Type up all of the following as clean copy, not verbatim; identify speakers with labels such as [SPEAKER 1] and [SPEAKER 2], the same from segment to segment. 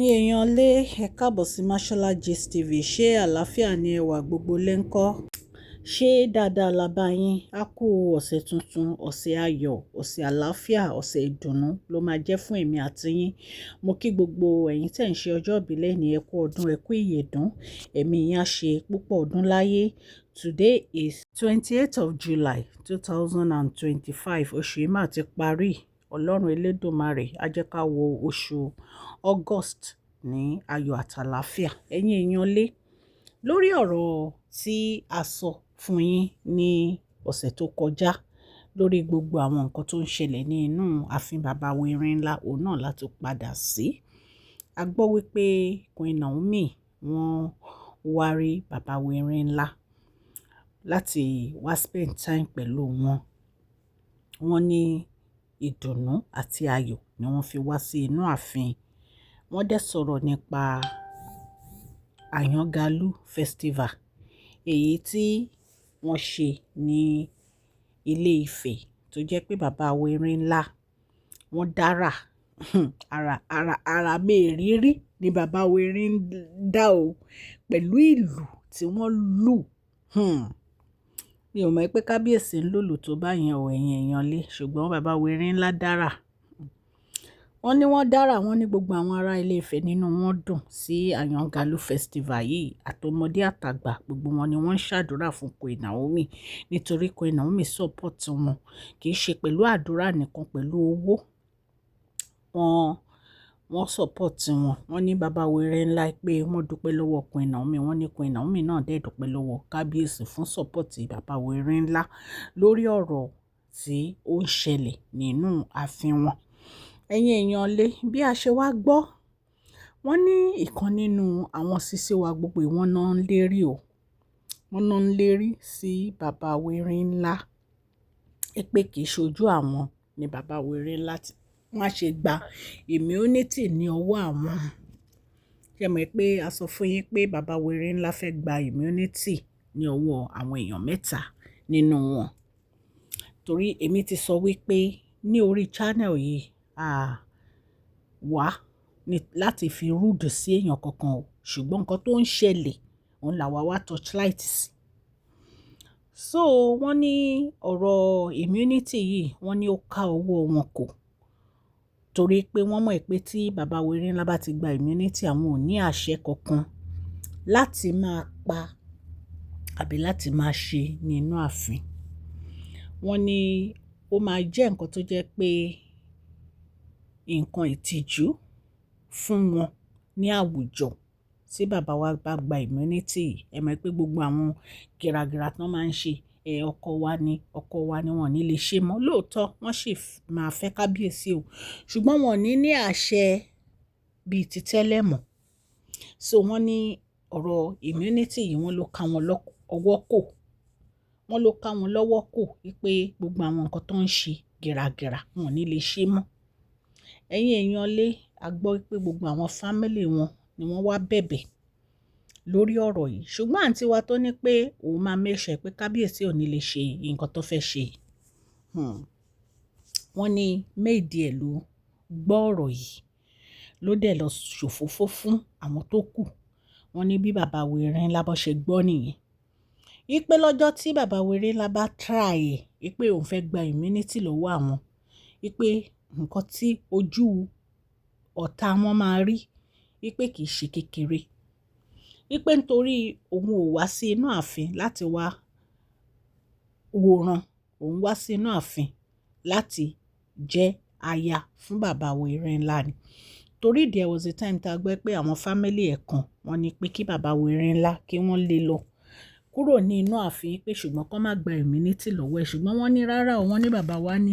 [SPEAKER 1] Èèyàn lé ẹ káàbọ̀ sí Mashola Gist TV. Ṣé àlàáfíà ni ẹ wà gbogbo lé ń kọ́? Ṣé dáadáa la bá yín? A kú ọ̀sẹ̀ tuntun, ọ̀sẹ̀ ayọ̀, ọ̀sẹ̀ àlàáfíà, ọ̀sẹ̀ ìdùnnú ló máa jẹ́ fún èmi àti yín. Mo kí gbogbo ẹ̀yin tẹ̀ ń ṣe ọjọ́ ìbílẹ̀ ní ẹ kú ọdún, ẹ kú ìyèdún. Ẹ̀mí yín á ṣe púpọ̀ ọdún láyé. Today is 28th of July 2025. Oṣù yìí máa ti parí. Ọlọ́run Elédùmarè á jẹ́ ká wo oṣù August ní ayọ̀ àtàlàáfíà. Ẹ̀yin èèyàn lé lórí ọ̀rọ̀ tí a sọ fún yín ní ọ̀sẹ̀ tó kọjá lórí gbogbo àwọn nǹkan tó ń ṣẹlẹ̀ ní inú ààfin bàbá Werinla, òun náà láti padà sí. A gbọ́ wípé Queen Naomi wọ́n wá rí bàbá Werinla láti wá spend time pẹ̀lú wọn. Wọ́n ní ìdùnnú àti ayọ̀ ni wọ́n fi wá sí inú ààfin. Wọ́n dẹ̀ sọ̀rọ̀ nípa Àyàngalú festival èyí tí wọ́n ṣe ní Ilé Ifẹ̀ tó jẹ́ pé bàbá Werinla wọ́n dára ara mẹ́rìírí ni bàbá Werinla dá o pẹ̀lú ìlù tí wọ́n lù. Mi ò mọ̀ pé kábíyèsí ń lùlù tó bá yẹn ò ẹ̀yin èèyàn lé, ṣùgbọ́n bàbá Werinla dára. Wọ́n ní wọ́n dára, wọ́n ní gbogbo àwọn ará Ilé Ifẹ̀ nínú wọn dùn sí Àyàngalú festival yìí. Àtọmọdé àtàgbà gbogbo wọn ni wọ́n ń ṣàdúrà fún Queen Naomi nítorí Queen Naomi support wọn kì í ṣe pẹ̀lú àdúrà nìkan, pẹ̀lú owó. Wọ́n support wọn. Wọ́n ní bàbá Werinla pé wọ́n dúpẹ́ lọ́wọ́ Queen Naomi. Wọ́n ní Queen Naomi náà dẹ̀ dúpẹ́ lọ́wọ́ kábíyèsí fún support bàbá Werinla lórí ọ̀rọ̀ tí ó ń ṣẹlẹ̀ nínú ààfin wọn. Ẹ̀yin èèyàn lé bí a ṣe wá gbọ́, wọ́n ní ìkan nínú àwọn sisi wa gbogbo ìwọ̀n náà ń lérí o. Wọ́n náà ń lérí sí bàbá Werinla pé kì í ṣojú àwọn ni bàbá Werinla tí wọ́n ṣe gba immunity ní ọwọ́ àwọn. Ṣé mọ̀ pé a sọ fún yín pé bàbá Werinla fẹ́ gba immunity ní ọwọ́ àwọn èèyàn mẹ́ta nínú wọn. Torí èmi ti sọ wípé ní orí channel yìí wá láti fi rúdù sí èèyàn kankan o, ṣùgbọ́n nǹkan tó ń ṣẹlẹ̀ òun làwa wá torchlight sí. So wọ́n ní ọ̀rọ̀ immunity yìí, wọ́n ní ó ká owó wọn kò, torí pé wọ́n mọ̀ pé tí bàbá Werinla bá ti gba immunity, àwọn ò ní àṣẹ kankan láti máa pa àbí láti máa ṣe nínú ààfin. Wọ́n ní ó máa jẹ́ nǹkan tó jẹ́ pé nǹkan ìtìjú fún wọn ní àwùjọ tí bàbá wa bá gba immunity. Ẹ mọ̀ pé gbogbo àwọn gìràgìrà tí wọ́n máa ń ṣe, ọkọ wa ni wọ́n ní lè ṣe mọ́. Lóòótọ́ wọ́n sì máa fẹ́ kábíyèsí o, ṣùgbọ́n wọn ò ní àṣẹ bíi ti tẹ́lẹ̀ mọ́. So wọ́n ní ọ̀rọ̀ immunity yìí wọ́n ló ká wọn lọ́wọ́ kò. Wọ́n ló ká wọn lọ́wọ́ kò wípé gbogbo àwọn nǹkan tó ń ṣe gìràgìrà wọn ò ní lè ṣe mọ́. Ẹ̀yin èèyàn lé a gbọ́ pé gbogbo àwọn family wọn ni wọ́n wá bẹ̀bẹ̀ lórí ọ̀rọ̀ yìí, ṣùgbọ́n àǹtí wa tó ní pé òun máa make sure pé kábíyèsí ò ní lè ṣe nǹkan tó fẹ́ ṣe. Wọ́n ní méèdì ẹ̀ ló gbọ́ ọ̀rọ̀ yìí ló dẹ̀ lọ ṣòfófó fún àwọn tó kù. Wọ́n ní bí bàbá Werinla bó ṣe gbọ́ nìyẹn. Ipe lọ́jọ́ tí bàbá Werinla bá try pé òun fẹ́ gba immunity lọ́wọ́ àwọn, ipe nǹkan tí ojú ọ̀tá wọn máa rí, ipe kì í ṣe kékeré. Ipe nítorí òun ò wá sí inú ààfin láti wá wòran, òun wá sí inú ààfin láti jẹ́ aya fún bàbá Werinla ni. Torí there was a time tá a gbọ́ pé àwọn family ẹ̀ kan wọ́n ní pé kí bàbá Werinla kí wọ́n lé lọ kúrò ní inú ààfin pé ṣùgbọ́n kó má gba immunity lọ́wọ́ ẹ̀. Ṣùgbọ́n wọ́n ní rárá o, wọ́n ní bàbá wa ní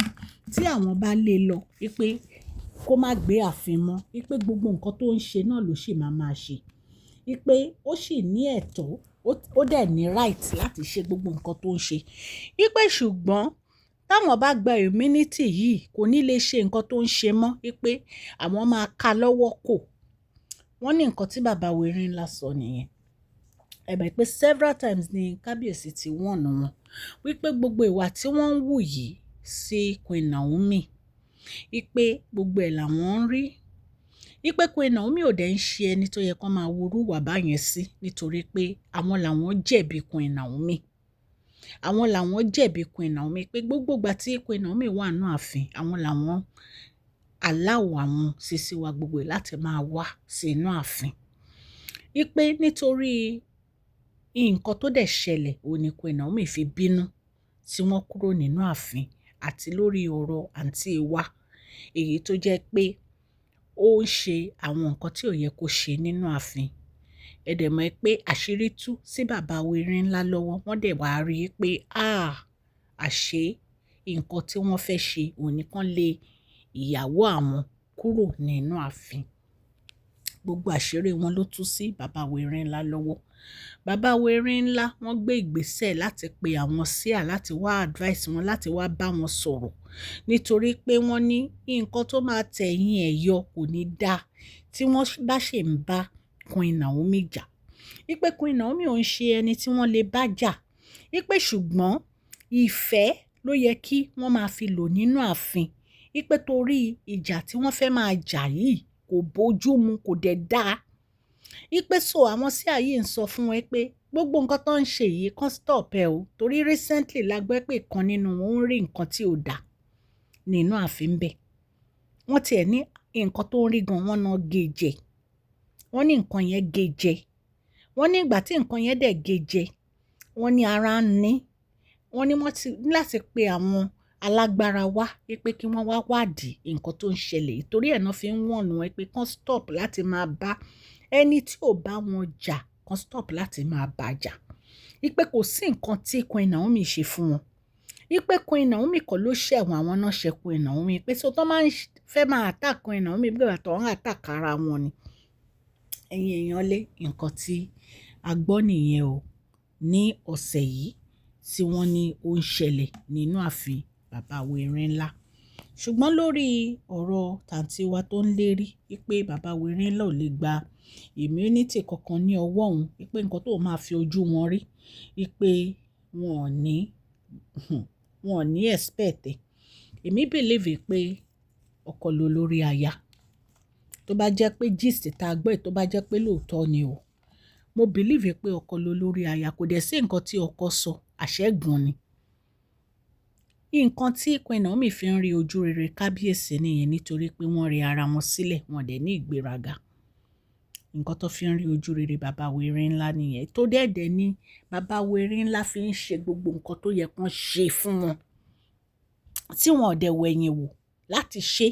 [SPEAKER 1] tí àwọn bá lé lọ pé kó má gbé ààfin mọ́, pé gbogbo nǹkan tó ń ṣe náà ló sì máa ṣe. Pé ó sì ní ẹ̀tọ́, ó dẹ̀ ní right láti ṣe gbogbo nǹkan tó ń ṣe. Pé ṣùgbọ́n táwọn bá gba immunity yìí kò ní lè ṣe nǹkan tó ń ṣe mọ́, pé àwọn máa ká lọ́wọ́ kò. Wọ́n ní nǹkan tí bàbá Werinla sọ nìyẹn. Ẹ mọ̀ pé several times ni kábíyèsí ti warn wọn wípé gbogbo ìwà tí wọ́n ń wù yìí sí Queen Naomi, wípé gbogbo ẹ̀ làwọn ń rí, Ipe Queen Naomi ò dẹ̀ ń ṣe ẹni tó yẹ kó máa wúrú wà báyẹn sí nítorí pé àwọn làwọn jẹ̀bi Queen Naomi. Àwọn làwọn jẹ̀bi Queen Naomi pé gbogbo ìgbà tí Queen Naomi wà nínú ààfin àwọn làwọn aláwọ̀ àwọn sisi wa gbogbo láti máa wá sí inú ààfin. Ipe nítorí nǹkan tó dẹ̀ ṣẹlẹ̀ òun ni Queen Naomi fi bínú tí wọ́n kúrò nínú ààfin àti lórí ọ̀rọ̀ àǹtí wa èyí tó jẹ́ pé ó ń ṣe àwọn nǹkan tí ò yẹ kó ṣe nínú ààfin. Ẹ dẹ̀ mọ̀ pé àṣírí tú sí bàbá Wẹ̀rẹ̀ ńlá lọ́wọ́ wọ́n dẹ̀ wá rí i pé àṣé nǹkan tí wọ́n fẹ́ ṣe òun nìkan lé ìyàwó àwọn kúrò nínú ààfin. Gbogbo àṣírí wọn ló tú sí bàbá Wẹ̀rẹ̀ ńlá lọ́wọ́. Bàbá Wẹ̀rẹ̀ ńlá wọ́n gbé ìgbésẹ̀ láti pe àwọn síà láti wá advice wọn láti wá bá wọn sọ̀rọ̀ nítorí pé wọ́n ní nǹkan tó máa tẹ̀yìn ẹ̀ yọ kò ní dáa tí wọ́n bá ṣe ń bá Queen Naomi jà. Ipe Queen Naomi ò ń ṣe ẹni tí wọ́n lè bá jà. Ipe ṣùgbọ́n ìfẹ́ ló yẹ kí wọ́n máa fi lò nínú ààfin. Ipe torí ìjà tí wọ́n fẹ́ máa jà yìí kò bójú mu kò dẹ̀ dáa. Ipe so àwọn sí àyè ń sọ fún wọn pé gbogbo nǹkan tó ń ṣe yìí kan stop ẹ o torí recently la gbọ́ pé kan nínú wọn ń rí nǹkan tí ò dáa nínú ààfin bẹ́ẹ̀. Wọ́n tiẹ̀ ní nǹkan tó ń rí gan wọ́n náà gé jẹ. Wọ́n ní nǹkan yẹn gé jẹ. Wọ́n ní ìgbà tí nǹkan yẹn dẹ̀ gé jẹ wọ́n ní ara ń ní. Wọ́n ní wọ́n ti láti pe àwọn alágbára wá pé kí wọ́n wá wádìí nǹkan tó ń ṣẹlẹ̀ torí ẹ̀ náà fi ń wọ̀nù ẹ pé kán stop láti máa bá ẹni tí ò bá wọn jà kán stop láti máa bá jà. Ipe kò sí nǹkan tí Queen Naomi ṣe fún wọn. Ipe Queen Naomi kọ́ ló ṣẹ̀wọ̀n àwọn náà ṣe Queen Naomi pé so tó máa ń fẹ́ máa attack Queen Naomi bí ìgbà tó ń attack ara wọn ni. Ẹ̀yin èèyàn lé nǹkan tí a gbọ́ nìyẹn o ní ọ̀sẹ̀ yìí tí wọ́n ní ó ń ṣẹlẹ̀ nínú ààfin bàbá Wẹ̀rẹ̀ ńlá. Ṣùgbọ́n lórí ọ̀rọ̀ tàǹtí wa tó ń lérí wípé bàbá Wẹ̀rẹ̀ ńlá ò lè gba immunity kankan ní ọwọ́ òun wípé nǹkan tó máa fi ojú wọn rí wípé wọn ò ní expect ẹ̀. Èmi believe pé ọkọ ló lórí aya. Tó bá jẹ́ pé gist tá gbọ́ tó bá jẹ́ pé lóòótọ́ ni o. Mo believe pé ọkọ ló lórí aya kò dẹ̀ sí nǹkan tí ọkọ sọ àṣẹ́gun ni. Nǹkan tí Queen Naomi fi ń rí ojú rere kábíyèsí nìyẹn nítorí pé wọ́n rí ara wọn sílẹ̀ wọn dẹ̀ ní ìgbéraga. Nǹkan tó fi ń rí ojú rere bàbá Wẹ̀rẹ̀ ńlá nìyẹn tó dẹ̀dẹ̀ ní bàbá Wẹ̀rẹ̀ ńlá fi ń ṣe gbogbo nǹkan tó yẹ kán ṣe fún wọn tí wọn ò dẹ̀ wẹ̀yìn wò láti ṣe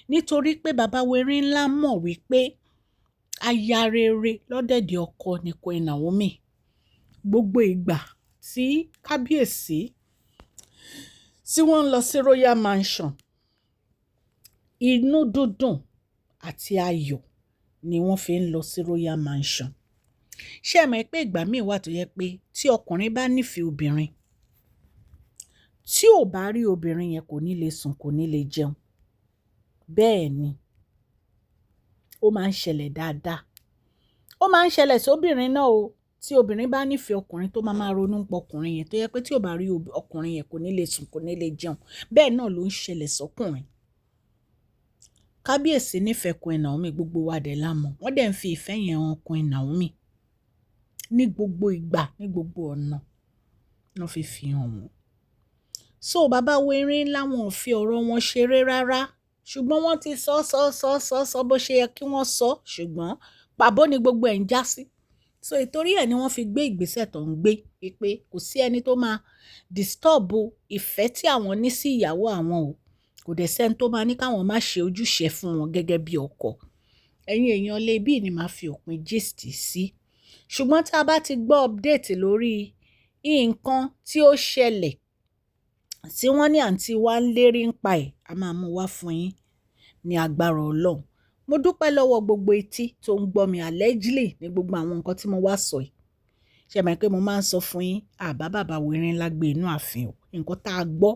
[SPEAKER 1] nítorí pé bàbá Wẹ̀rẹ̀ ńlá mọ̀ wípé aya rere lọ́dẹ̀dẹ̀ ọkọ ni Queen Naomi. Gbogbo ìgbà tí kábíyèsí tí wọ́n ń lọ sí Royal Mansion inú dúdùn àti ayọ̀ ni wọ́n fi ń lọ sí Royal Mansion. Ṣé ẹ mọ̀ pé ìgbà míì wà tó yẹ pé tí ọkùnrin bá nífẹ̀ẹ́ obìnrin tí ò bá rí obìnrin yẹn kò ní lè sùn kò ní lè jẹun. Bẹ́ẹ̀ ni ó máa ń ṣẹlẹ̀ dáadáa. Ó máa ń ṣẹlẹ̀ sóbìnrin náà o tí obìnrin bá nífẹ̀ẹ́ ọkùnrin tó máa ronú pọ̀ ọkùnrin yẹn tó yẹ pé tí ò bá rí ọkùnrin yẹn kò ní lè sùn kò ní lè jẹun. Bẹ́ẹ̀ náà ló ń ṣẹlẹ̀ sọ́kùnrin. Kábíyèsí nífẹ̀ẹ́ Queen Naomi gbogbo wa dẹ̀ lámọ̀ wọ́n dẹ̀ ń fi ìfẹ́ yẹn hàn Queen Naomi ní gbogbo ìgbà ní gbogbo ọ̀nà wọ́n fi hàn wọ́n. So bàbá Wẹ̀rẹ̀ ńlá wọn ò fi ọ̀rọ̀ wọn ṣeré rárá ṣùgbọ́n wọ́n ti sọ bó ṣe yẹ kí wọ́n sọ ṣùgbọ́n pàbó ni gbogbo ẹ̀ ń já sí. So ìtorí ẹ̀ ni wọ́n fi gbé ìgbésẹ̀ tó ń gbé pé kò sí ẹni tó máa disturb ìfẹ́ tí àwọn ní sí ìyàwó àwọn o kò dẹ̀ sẹ́ni tó máa ní káwọn má ṣe ojúṣe fún wọn gẹ́gẹ́ bí ọkọ. Ẹ̀yin èèyàn lé bí ni màá fi òpin gist sí. Ṣùgbọ́n tá a bá ti gbọ́ update lórí nǹkan tí ó ṣẹlẹ̀ tí wọ́n ní àǹtí wa ń lérí ń pa ẹ̀ a máa mú wá fún yín ní agbára Ọlọ́run. Mo dúpẹ́ lọ́wọ́ gbogbo etí tó ń gbọ́ mi allegedly ní gbogbo àwọn nǹkan tí mo wá sọ yìí. Ṣé ẹ mọ̀ pé mo máa ń sọ fún yín àbá bàbá Wẹ̀rẹ̀ ńlá gbé inú ààfin o nǹkan tá a gbọ́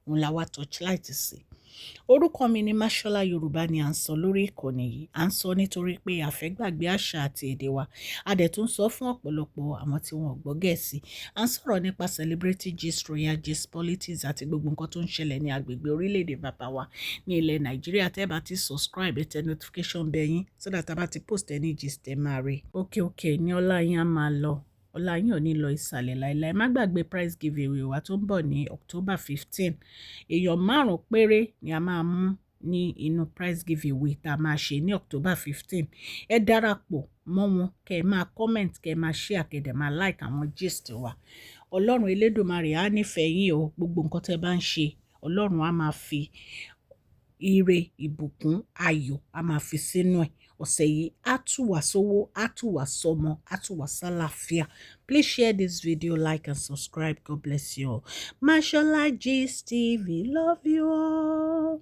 [SPEAKER 1] òun la wá torchlight sí. Orúkọ mi ni Mashola, Yorùbá ni à ń sọ lórí ìkànnì yìí. À ń sọ nítorí pé a fẹ́ gbàgbé àṣà àti èdè wa. A dẹ̀ tún sọ fún ọ̀pọ̀lọpọ̀ àwọn tí wọn ò gbọ́ Gẹ̀ẹ́sì. À ń sọ̀rọ̀ nípa celebrity gist, royal gist, politics àti gbogbo nǹkan tó ń ṣẹlẹ̀ ní agbègbè orílẹ̀-èdè bàbá wa ní ilẹ̀ Nàìjíríà. Tẹ́ bá ti subscribe, tẹ notification bell yín so that tá bá ti post any gist ẹ máa rí. Òkè ní ọlá yín á máa lọ. Ọlá yín ò ní lọ ìsàlẹ̀ láìláì. Má gbàgbé prize giveaway wa tó ń bọ̀ ní October 15. Èèyàn 5 péré ni a máa mú ní inú prize giveaway tá a máa ṣe ní October 15. Ẹ darapọ̀ mọ́ wọn, kẹ́ ẹ máa comment, kẹ́ ẹ máa share, kẹ́ ẹ dẹ̀ máa like àwọn gist wa. Ọlọ́run Elédùmarè á nífẹ̀ẹ́ yín o. Gbogbo nǹkan tẹ́ bá ń ṣe, Ọlọ́run á máa fi ire, ìbùkún, ayọ̀ á máa fi sínú ẹ̀. Ọ̀sẹ̀ yìí á tù wá sówó, á tù wá sọ́mọ, á tù wá sálàáfíà. Please share this video, like and subscribe. God bless you all. Mashola Gist TV, love you all.